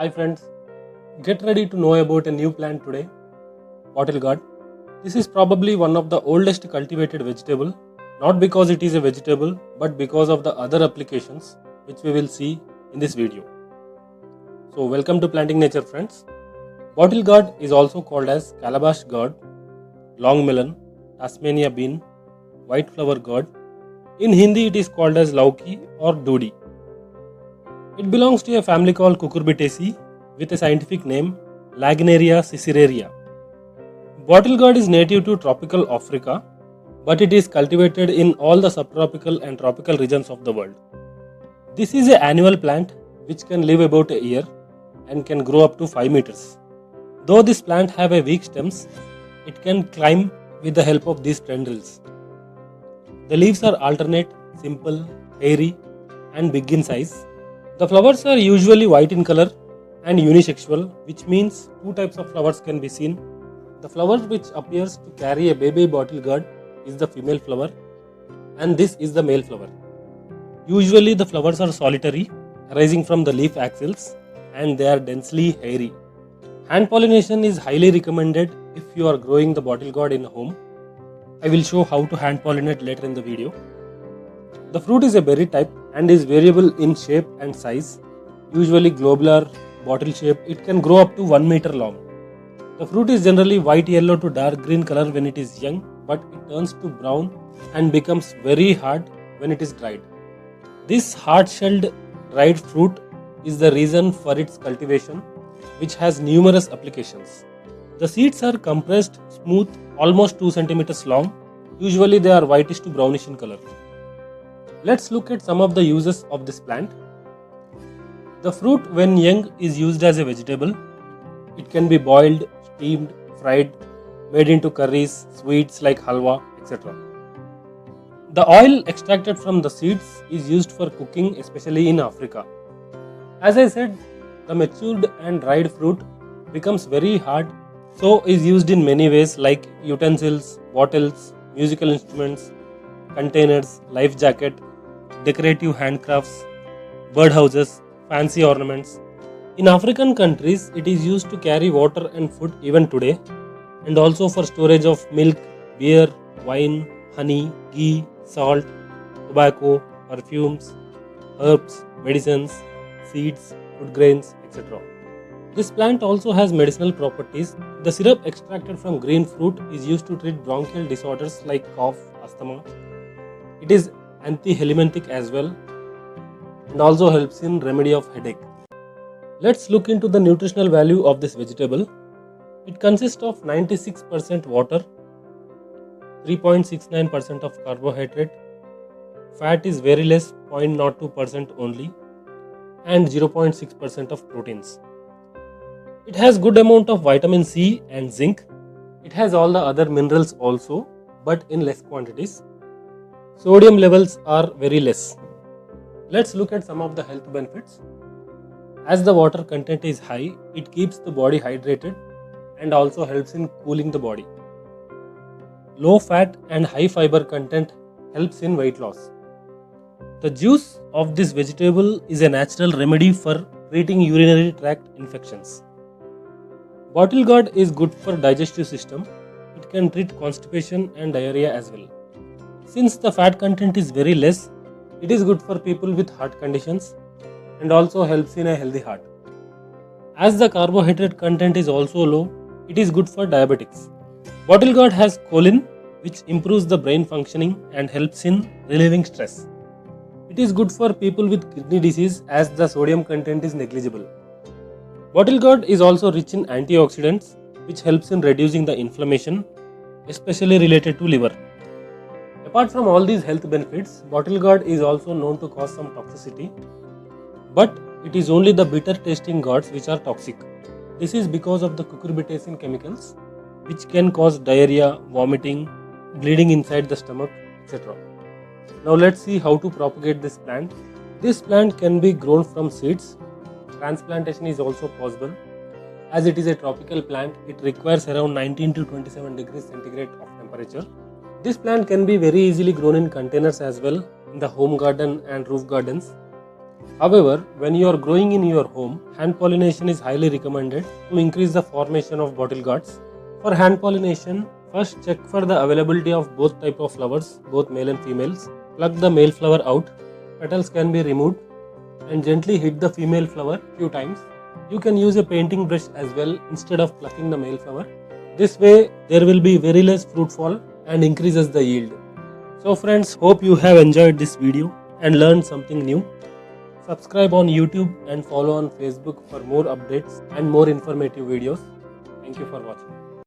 Hi friends, get ready to know about a new plant today, bottle gourd. This is probably one of the oldest cultivated vegetable, not because it is a vegetable, but because of the other applications which we will see in this video. So welcome to Planting Nature friends. Bottle gourd is also called as calabash gourd, long melon, Tasmania bean, white flower gourd. In Hindi it is called as lauki or dodi. It belongs to a family called Cucurbitaceae with a scientific name Lagnaria ciceraria. Bottle gourd is native to tropical Africa, but it is cultivated in all the subtropical and tropical regions of the world. This is an annual plant which can live about a year and can grow up to 5 meters. Though this plant have a weak stems, it can climb with the help of these tendrils. The leaves are alternate, simple, hairy and big in size. The flowers are usually white in color and unisexual, which means two types of flowers can be seen. The flower which appears to carry a baby bottle gourd is the female flower and this is the male flower. Usually the flowers are solitary, arising from the leaf axils and they are densely hairy. Hand pollination is highly recommended if you are growing the bottle gourd in a home. I will show how to hand pollinate later in the video. The fruit is a berry type and is variable in shape and size. Usually globular, bottle shaped, it can grow up to 1 meter long. The fruit is generally white yellow to dark green color when it is young, but it turns to brown and becomes very hard when it is dried. This hard-shelled dried fruit is the reason for its cultivation, which has numerous applications. The seeds are compressed, smooth, almost 2 centimeters long. Usually they are whitish to brownish in color. Let's look at some of the uses of this plant. The fruit when young is used as a vegetable. It can be boiled, steamed, fried, made into curries, sweets like halwa, etc. The oil extracted from the seeds is used for cooking, especially in Africa. As I said, the matured and dried fruit becomes very hard, so is used in many ways like utensils, bottles, musical instruments, containers, life jacket, decorative handcrafts, birdhouses, fancy ornaments. In African countries, it is used to carry water and food even today, and also for storage of milk, beer, wine, honey, ghee, salt, tobacco, perfumes, herbs, medicines, seeds, food grains, etc. This plant also has medicinal properties. The syrup extracted from green fruit is used to treat bronchial disorders like cough, asthma. It is antihelminthic as well and also helps in remedy of headache. Let's look into the nutritional value of this vegetable. It consists of 96% water, 3.69% of carbohydrate, fat is very less, 0.02% only, and 0.6% of proteins. It has good amount of vitamin C and zinc. It has all the other minerals also, but in less quantities. Sodium levels are very less. Let's look at some of the health benefits. As the water content is high, it keeps the body hydrated and also helps in cooling the body. Low fat and high fiber content helps in weight loss. The juice of this vegetable is a natural remedy for treating urinary tract infections. Bottle gourd is good for digestive system. It can treat constipation and diarrhea as well. Since the fat content is very less, it is good for people with heart conditions and also helps in a healthy heart. As the carbohydrate content is also low, it is good for diabetics. Bottle gourd has choline, which improves the brain functioning and helps in relieving stress. It is good for people with kidney disease as the sodium content is negligible. Bottle gourd is also rich in antioxidants, which helps in reducing the inflammation, especially related to liver. Apart from all these health benefits, bottle gourd is also known to cause some toxicity, but it is only the bitter tasting gourds which are toxic. This is because of the cucurbitacin chemicals, which can cause diarrhea, vomiting, bleeding inside the stomach, etc. Now let's see how to propagate this plant. This plant can be grown from seeds. Transplantation is also possible. As it is a tropical plant, it requires around 19 to 27 degrees centigrade of temperature. This plant can be very easily grown in containers as well, in the home garden and roof gardens. However, when you are growing in your home, hand pollination is highly recommended to increase the formation of bottle gourds. For hand pollination, first check for the availability of both type of flowers, both male and females. Pluck the male flower out, petals can be removed, and gently hit the female flower few times. You can use a painting brush as well instead of plucking the male flower. This way there will be very less fruit fall and increases the yield. So friends, hope you have enjoyed this video and learned something new. Subscribe on YouTube and follow on Facebook for more updates and more informative videos. Thank you for watching.